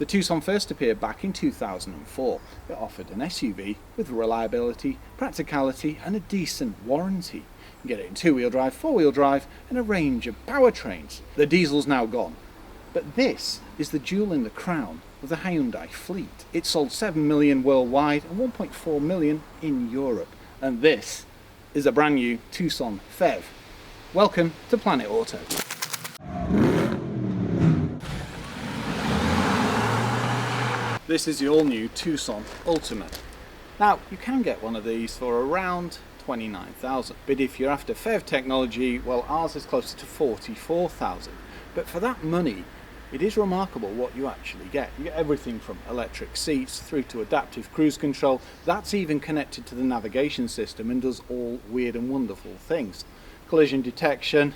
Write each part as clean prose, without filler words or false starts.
The Tucson first appeared back in 2004. It offered an SUV with reliability, practicality and a decent warranty. You can get it in two-wheel drive, four-wheel drive and a range of powertrains. The diesel's now gone. But this is the jewel in the crown of the Hyundai fleet. It sold 7 million worldwide and 1.4 million in Europe. And this is a brand new Tucson PHEV. Welcome to Planet Auto. This is the all-new Tucson Ultimate. Now, you can get one of these for around 29,000, but if you're after PHEV technology, well, ours is closer to 44,000. But for that money, it is remarkable what you actually get. You get everything from electric seats through to adaptive cruise control. That's even connected to the navigation system and does all weird and wonderful things. Collision detection,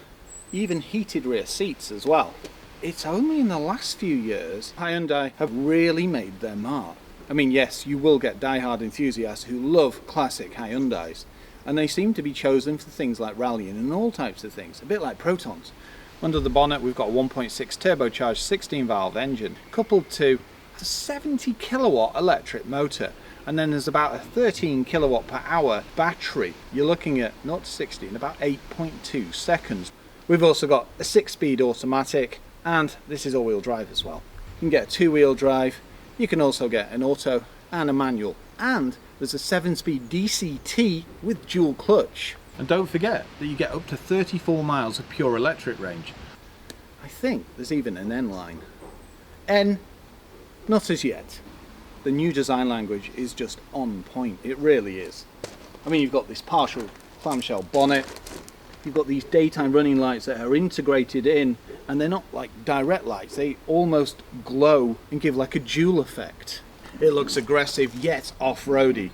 even heated rear seats as well. It's only in the last few years Hyundai have really made their mark. I mean, yes, you will get die-hard enthusiasts who love classic Hyundais, and they seem to be chosen for things like rallying and all types of things, a bit like Protons. Under the bonnet we've got a 1.6 turbocharged 16-valve engine coupled to a 70 kilowatt electric motor, and then there's about a 13 kilowatt per hour battery. You're looking at 0 to 60 in about 8.2 seconds. We've also got a 6-speed automatic, and this is all-wheel drive as well. You can get a two-wheel drive, you can also get an auto and a manual, and there's a 7-speed DCT with dual clutch. And don't forget that you get up to 34 miles of pure electric range. I think there's even an N line. N, not as yet. The new design language is just on point, it really is. I mean, you've got this partial clamshell bonnet, you've got these daytime running lights that are integrated in, and they're not like direct lights, they almost glow and give like a jewel effect. It looks aggressive yet off-roady.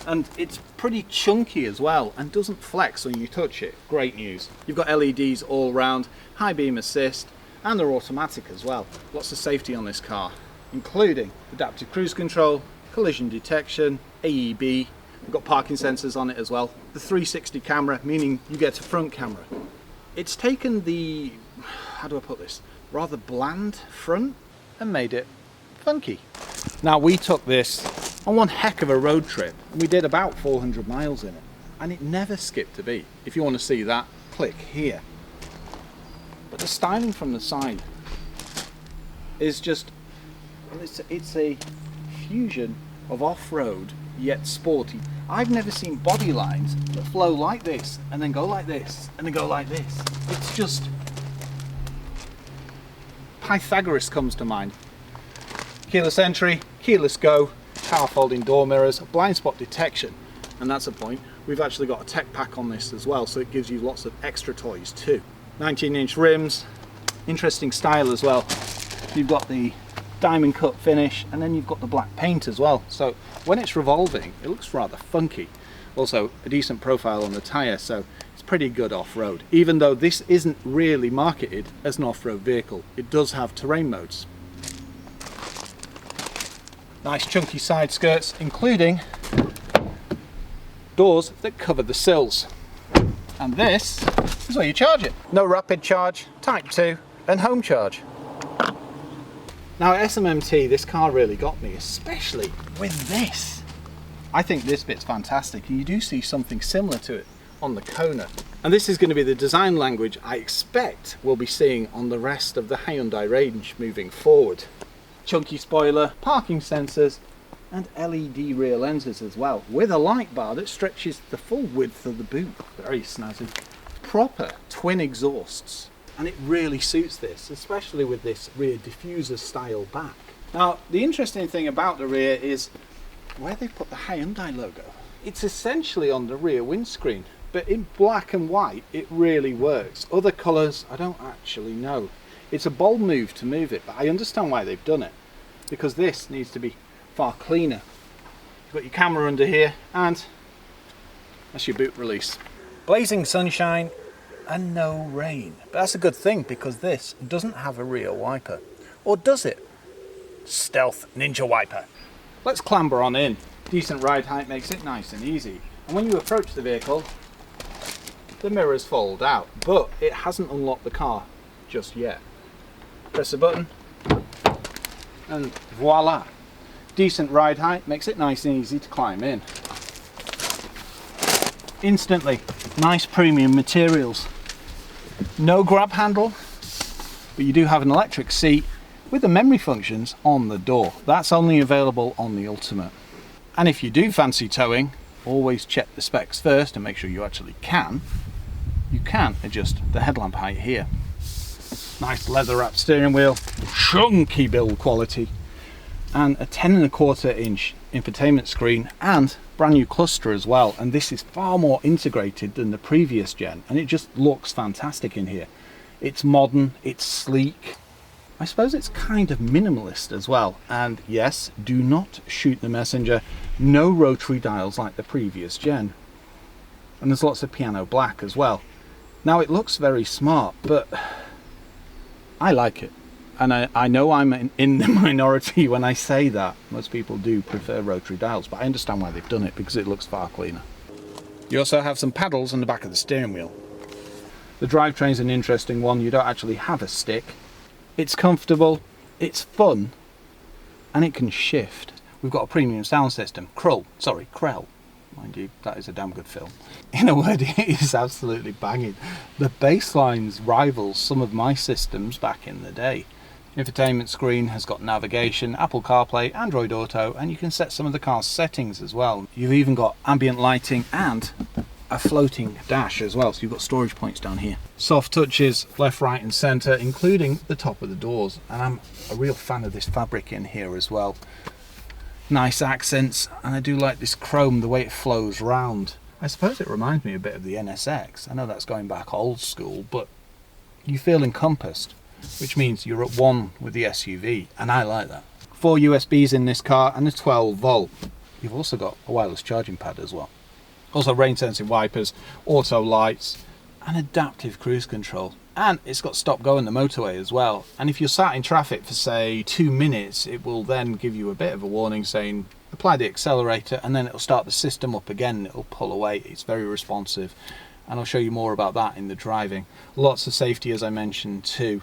And it's pretty chunky as well and doesn't flex when you touch it. Great news. You've got LEDs all round, high beam assist, and they're automatic as well. Lots of safety on this car, including adaptive cruise control, collision detection, AEB. We've got parking sensors on it as well. The 360 camera, meaning you get a front camera. It's taken the, how do I put this, rather bland front and made it funky. Now, we took this on one heck of a road trip, and we did about 400 miles in it, and it never skipped a beat. If you want to see that, click here. But the styling from the side is just, it's a fusion of off-road yet sporty. I've never seen body lines that flow like this and then go like this and then go like this. It's just, Pythagoras comes to mind. Keyless entry, keyless go, power folding door mirrors, blind spot detection, and that's a point. We've actually got a tech pack on this as well, so it gives you lots of extra toys too. 19-inch rims, interesting style as well. You've got the diamond cut finish, and then you've got the black paint as well, so when it's revolving it looks rather funky. Also a decent profile on the tyre, so it's pretty good off-road. Even though this isn't really marketed as an off-road vehicle, it does have terrain modes. Nice chunky side skirts, including doors that cover the sills. And this is where you charge it. No rapid charge, type 2 and home charge. Now at SMMT, this car really got me, especially with this. I think this bit's fantastic, and you do see something similar to it on the Kona. And this is going to be the design language I expect we'll be seeing on the rest of the Hyundai range moving forward. Chunky spoiler, parking sensors, and LED rear lenses as well, with a light bar that stretches the full width of the boot. Very snazzy. Proper twin exhausts, and it really suits this, especially with this rear diffuser style back. Now, the interesting thing about the rear is where they put the Hyundai logo. It's essentially on the rear windscreen, but in black and white it really works. Other colours I don't actually know. It's a bold move to move it, but I understand why they've done it, because this needs to be far cleaner. You've got your camera under here, and that's your boot release. Blazing sunshine and no rain, but that's a good thing because this doesn't have a rear wiper. Or does it? Stealth ninja wiper. Let's clamber on in. Decent ride height makes it nice and easy, and when you approach the vehicle the mirrors fold out, but it hasn't unlocked the car just yet. Press the button And voila, decent ride height, makes it nice and easy to climb in. Instantly, nice premium materials. No grab handle, but you do have an electric seat with the memory functions on the door. That's only available on the Ultimate. And if you do fancy towing, always check the specs first and make sure you actually can. You can adjust the headlamp height here. Nice leather wrapped steering wheel, chunky build quality, and a 10.25 inch infotainment screen and brand new cluster as well. And this is far more integrated than the previous gen, and it just looks fantastic in here. It's modern, it's sleek. I suppose it's kind of minimalist as well. And yes, do not shoot the messenger. No rotary dials like the previous gen. And there's lots of piano black as well. Now it looks very smart, but I like it. And I know I'm in the minority when I say that. Most people do prefer rotary dials, but I understand why they've done it, because it looks far cleaner. You also have some paddles on the back of the steering wheel. The drivetrain's an interesting one. You don't actually have a stick. It's comfortable, it's fun, and it can shift. We've got a premium sound system. Krell. Mind you, that is a damn good film. In a word, it is absolutely banging. The bass lines rivals some of my systems back in the day. Infotainment screen has got navigation, Apple CarPlay, Android Auto, and you can set some of the car's settings as well. You've even got ambient lighting and a floating dash as well, so you've got storage points down here. Soft touches left, right and centre, including the top of the doors, and I'm a real fan of this fabric in here as well. Nice accents, and I do like this chrome, the way it flows round. I suppose it reminds me a bit of the NSX. I know that's going back old school, but you feel encompassed, which means you're at one with the SUV, and I like that. 4 USBs in this car and a 12 volt. You've also got a wireless charging pad as well. Also rain sensing wipers, auto lights, and adaptive cruise control. And it's got stop go on the motorway as well. And if you're sat in traffic for say 2 minutes, it will then give you a bit of a warning saying apply the accelerator, and then it'll start the system up again and it'll pull away. It's very responsive, and I'll show you more about that in the driving. Lots of safety, as I mentioned too.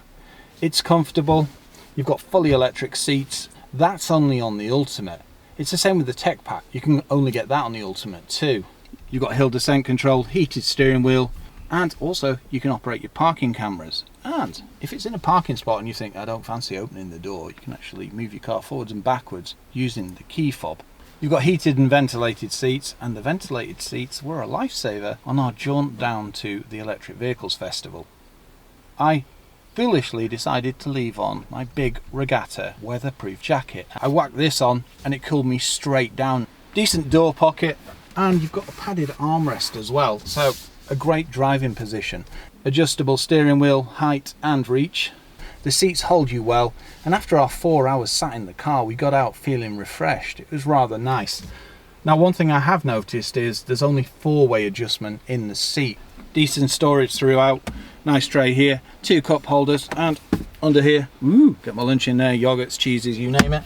It's comfortable. You've got fully electric seats. That's only on the Ultimate. It's the same with the tech pack. You can only get that on the Ultimate too. You've got hill descent control, heated steering wheel, and also you can operate your parking cameras. And if it's in a parking spot and you think, I don't fancy opening the door, you can actually move your car forwards and backwards using the key fob. You've got heated and ventilated seats, and the ventilated seats were a lifesaver on our jaunt down to the Electric Vehicles Festival. I foolishly decided to leave on my big regatta weatherproof jacket. I whacked this on and it cooled me straight down. Decent door pocket, and you've got a padded armrest as well, so a great driving position. Adjustable steering wheel height and reach. The seats hold you well, and after our 4 hours sat in the car, we got out feeling refreshed. It was rather nice. Now, one thing I have noticed is there's only 4-way adjustment in the seat. Decent storage throughout. Nice tray here, 2 cup holders, and under here, get my lunch in there, yogurts, cheeses, you name it.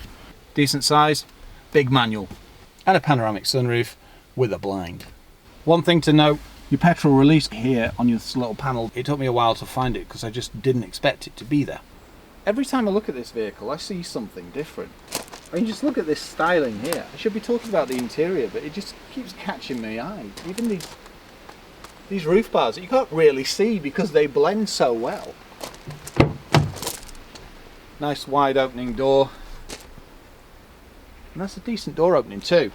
Decent size, big manual, and a panoramic sunroof with a blind. One thing to note, your petrol release here on your little panel, it took me a while to find it because I just didn't expect it to be there. Every time I look at this vehicle, I see something different. I mean, just look at this styling here. I should be talking about the interior, but it just keeps catching my eye. Even these roof bars that you can't really see because they blend so well. Nice wide opening door. And that's a decent door opening too.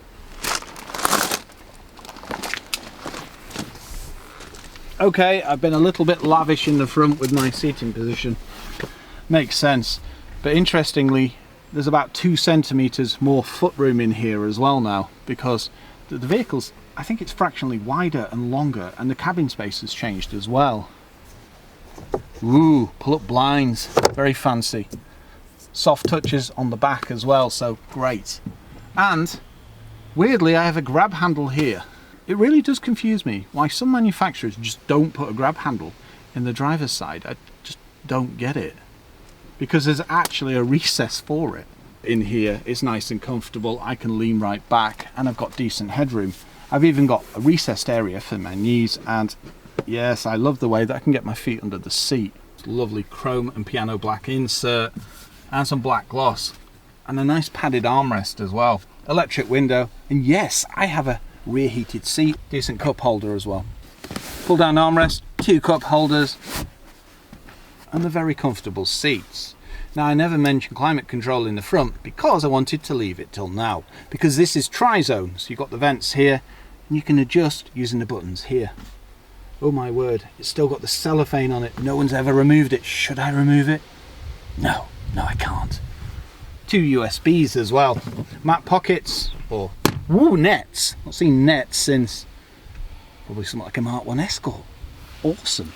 Okay, I've been a little bit lavish in the front with my seating position. Makes sense. But interestingly, there's about 2 centimeters more footroom in here as well now, because the vehicle's, I think it's fractionally wider and longer, and the cabin space has changed as well. Ooh, pull up blinds, very fancy. Soft touches on the back as well, so great. And weirdly, I have a grab handle here. It really does confuse me why some manufacturers just don't put a grab handle in the driver's side. I just don't get it, because there's actually a recess for it. In here, it's nice and comfortable. I can lean right back, and I've got decent headroom. I've even got a recessed area for my knees, and yes, I love the way that I can get my feet under the seat. It's lovely chrome and piano black insert and some black gloss. and a nice padded armrest as well. Electric window, and yes, I have a rear heated seat, decent cup holder as well. Pull down armrest, 2 cup holders, and the very comfortable seats. Now, I never mentioned climate control in the front because I wanted to leave it till now, because this is tri-zone, so you've got the vents here and you can adjust using the buttons here. Oh my word, it's still got the cellophane on it. No one's ever removed it. Should I remove it? No, I can't. 2 USBs as well. Map pockets, or nets. Not seen nets since probably something like a Mark 1 Escort. Awesome.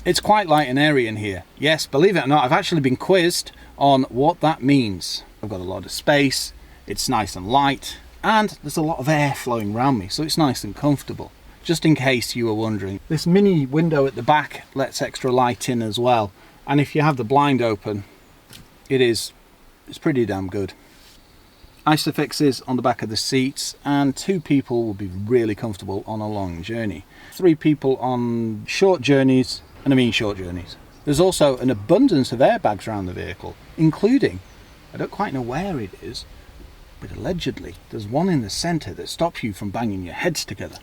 It's quite light and airy in here. Yes, believe it or not, I've actually been quizzed on what that means. I've got a lot of space, it's nice and light, and there's a lot of air flowing around me, so it's nice and comfortable. Just in case you were wondering. This mini window at the back lets extra light in as well, and if you have the blind open, it's pretty damn good. Isofixes on the back of the seats, and 2 people will be really comfortable on a long journey. 3 people on short journeys, and I mean short journeys. There's also an abundance of airbags around the vehicle, including, I don't quite know where it is, but allegedly there's one in the centre that stops you from banging your heads together.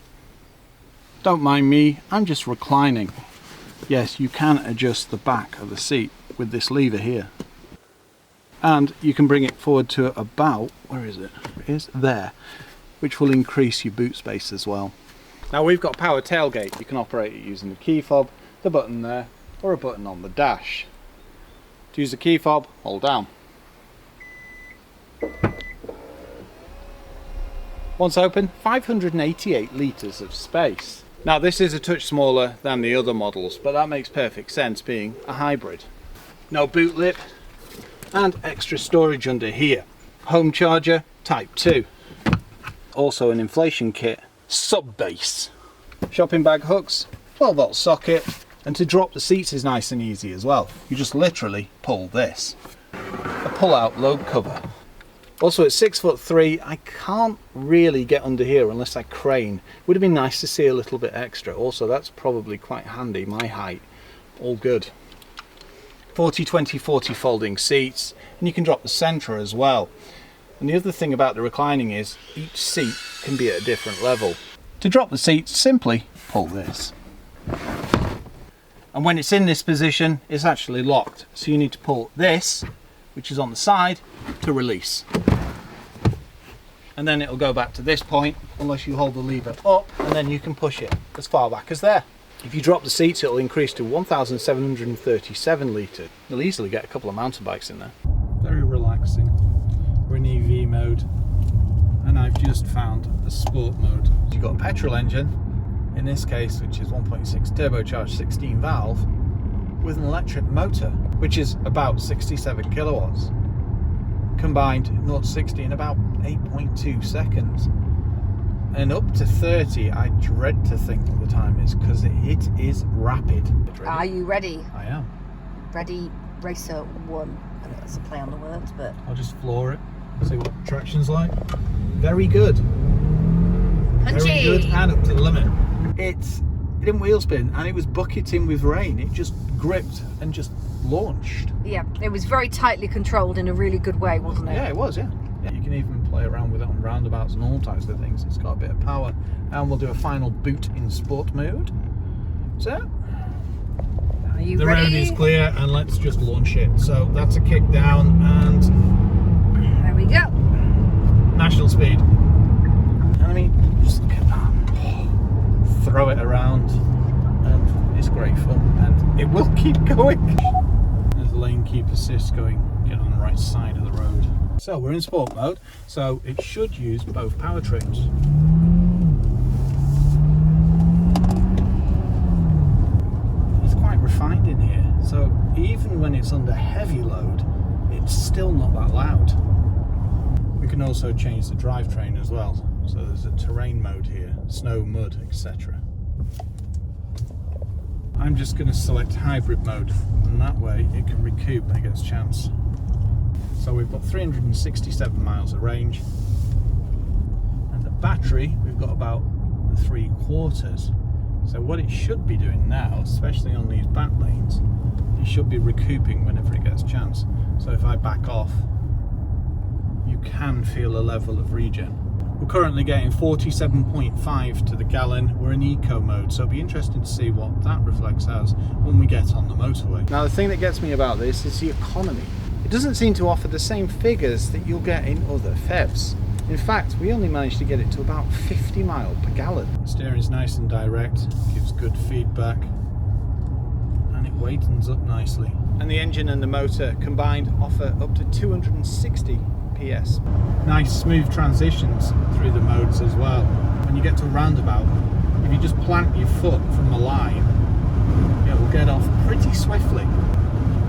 Don't mind me, I'm just reclining. Yes, you can adjust the back of the seat with this lever here. And you can bring it forward to about, where is it? It is there, which will increase your boot space as well. Now we've got power tailgate. You can operate it using the key fob, the button there, or a button on the dash. To use the key fob, hold down. Once open, 588 litres of space. Now this is a touch smaller than the other models, but that makes perfect sense being a hybrid. No boot lip, and extra storage under here. Home charger, type 2. Also an inflation kit, sub base. Shopping bag hooks, 12 volt socket, and to drop the seats is nice and easy as well. You just literally pull this. A pull out load cover. Also at 6'3", I can't really get under here unless I crane. Would have been nice to see a little bit extra. Also that's probably quite handy, my height. All good. 40-20-40 folding seats, and you can drop the centre as well. And the other thing about the reclining is each seat can be at a different level. To drop the seats, simply pull this. And when it's in this position, it's actually locked. So you need to pull this, which is on the side, to release. And then it'll go back to this point, unless you hold the lever up, and then you can push it as far back as there. If you drop the seats, it'll increase to 1,737 litres. You'll easily get a couple of mountain bikes in there. Very relaxing. We're in EV mode, and I've just found the sport mode. You've got a petrol engine, in this case, which is 1.6 turbocharged 16 valve, with an electric motor, which is about 67 kilowatts. Combined 0 to 60 in about 8.2 seconds. And up to 30, I dread to think what the time is, because it is rapid. Are you ready? I am. Ready, Racer 1. I know that's a play on the words, but... I'll just floor it, see what traction's like. Very good. Punchy! Very good, and up to the limit. It didn't wheel spin, and it was bucketing with rain. It just gripped and just launched. Yeah, it was very tightly controlled in a really good way, wasn't it? Yeah, it was, yeah. You can even play around with it on roundabouts and all types of things. It's got a bit of power, and we'll do a final boot in sport mode. So, are you the ready? road is clear, and let's just launch it. So that's a kick down, and there we go. National speed. And I mean, just look at that. Throw it around, and it's great fun, and it will keep going. There's lane keep assist going. Get on the right side of the road. So we're in sport mode, so it should use both powertrains. It's quite refined in here, so even when it's under heavy load, it's still not that loud. We can also change the drivetrain as well, so there's a terrain mode here, snow, mud, etc. I'm just going to select hybrid mode, and that way it can recoup when it gets a chance. So we've got 367 miles of range, and the battery we've got about 3/4. So what it should be doing now, especially on these back lanes, it should be recouping whenever it gets a chance. So if I back off, can feel a level of regen. We're currently getting 47.5 to the gallon. We're in eco mode, so it'll be interesting to see what that reflects as when we get on the motorway. Now the thing that gets me about this is the economy. It doesn't seem to offer the same figures that you'll get in other PHEVs. In fact, we only managed to get it to about 50 miles per gallon. The steering's nice and direct, gives good feedback, and it weightens up nicely. And the engine and the motor combined offer up to 260 PS. Nice smooth transitions through the modes as well. When you get to a roundabout, if you just plant your foot from the line, it will get off pretty swiftly.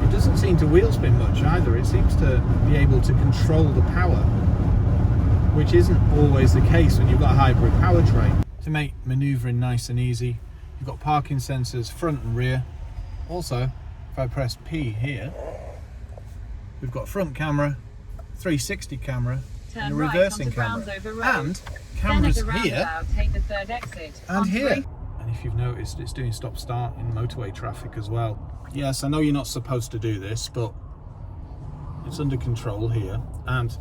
It doesn't seem to wheel spin much either. It seems to be able to control the power, which isn't always the case when you've got a hybrid powertrain. To make manoeuvring nice and easy, you've got parking sensors front and rear. Also, if I press P here, we've got front camera, 360 camera, and a reversing camera, and cameras here and here. And if you've noticed, it's doing stop start in motorway traffic as well. Yes, I know you're not supposed to do this, but it's under control here, and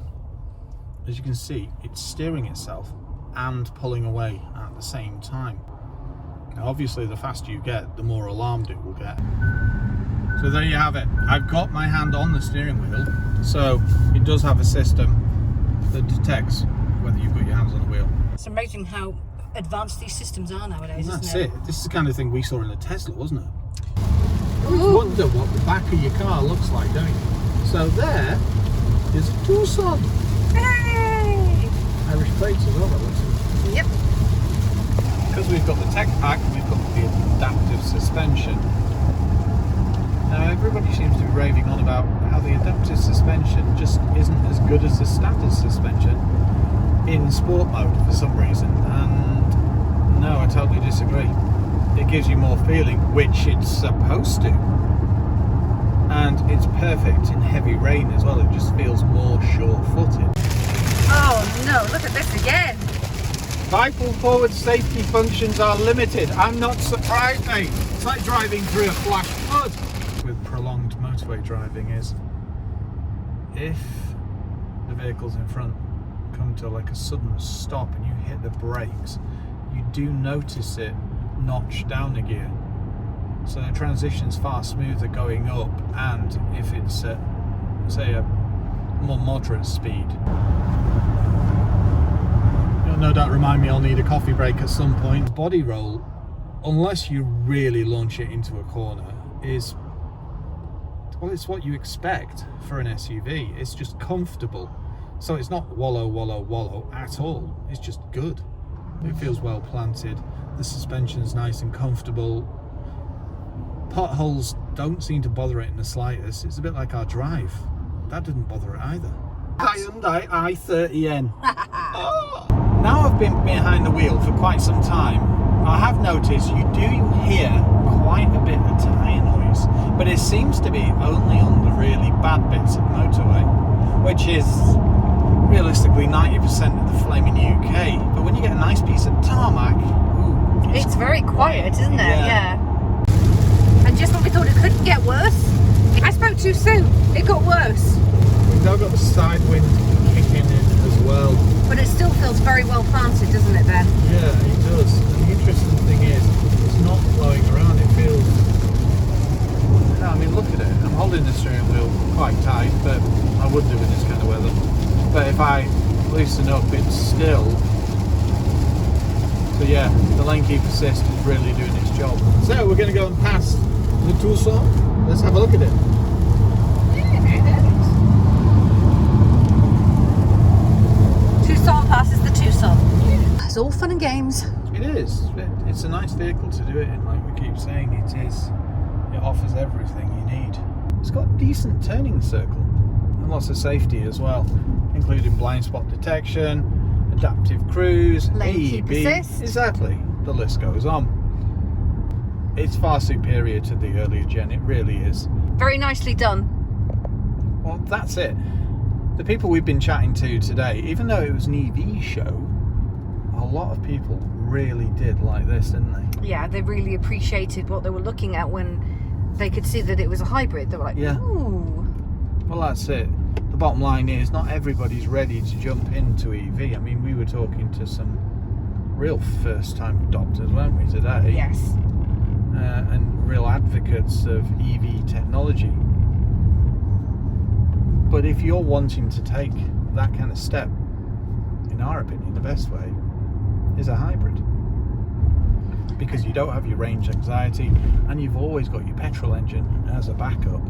as you can see, it's steering itself and pulling away at the same time. Now obviously the faster you get, the more alarmed it will get. So there you have it. I've got my hand on the steering wheel, so it does have a system that detects whether you've got your hands on the wheel. It's amazing how advanced these systems are nowadays, And that's isn't it? This is the kind of thing we saw in the Tesla, wasn't it? You always wonder what the back of your car looks like, don't you? So there is a Tucson. Hey! Irish plates as well, that looks like. Yep. Because we've got the tech pack, we've got the adaptive suspension. Now everybody seems to be raving on about how the adaptive suspension just isn't as good as the standard suspension in sport mode for some reason, and no, I totally disagree. It gives you more feeling, which it's supposed to, and it's perfect in heavy rain as well. It just feels more sure-footed. Oh no, look at this again. Vital forward safety functions are limited. I'm not surprised, mate. It's like driving through a flash flood. With prolonged motorway driving is, if the vehicles in front come to like a sudden stop and you hit the brakes, you do notice it notch down a gear. So the transition's far smoother going up, and if it's at, say, a more moderate speed. You'll no doubt remind me I'll need a coffee break at some point. Body roll, unless you really launch it into a corner, is, well, it's what you expect for an SUV. It's just comfortable. So it's not wallow, wallow, wallow at all. It's just good. It feels well planted. The suspension's nice and comfortable. Potholes don't seem to bother it in the slightest. It's a bit like our Drive. That didn't bother it either. Hyundai i30N. Oh. Now I've been behind the wheel for quite some time, I have noticed you do hear quite a bit of tyre noise, but it seems to be only on the really bad bits of the motorway, which is realistically 90% of the flaming UK. But when you get a nice piece of tarmac, ooh, it's very quiet, isn't it? Yeah. And just when we thought it couldn't get worse, I spoke too soon. It got worse. We've now got the side wind kicking in as well. But it still feels very well planted, doesn't it, Ben? Yeah, it does. And the interesting thing is, it's not blowing around. It feels... I mean, look at it. I'm holding the steering wheel quite tight, but I would do in this kind of weather. But if I loosen up, it's still... So yeah, the lane keep assist is really doing its job. So we're going to go and pass the Tucson. Let's have a look at it. Tucson passes the Tucson. It's all fun and games. It is. It's a nice vehicle to do it in, like we keep saying. It is. It offers everything you need. It's got decent turning circle and lots of safety as well, including blind spot detection, adaptive cruise, lane AEB. keep assist. Exactly. The list goes on. It's far superior to the earlier gen. It really is. Very nicely done. Well, that's it. The people we've been chatting to today, even though it was an EV show, a lot of people really did like this, didn't they? Yeah, they really appreciated what they were looking at when they could see that it was a hybrid. They were like, yeah. ooh. Well, that's it. The bottom line is, not everybody's ready to jump into EV. I mean, we were talking to some real first-time adopters, weren't we, today? Yes. And real advocates of EV technology. But if you're wanting to take that kind of step, in our opinion, the best way is a hybrid. Because you don't have your range anxiety and you've always got your petrol engine as a backup.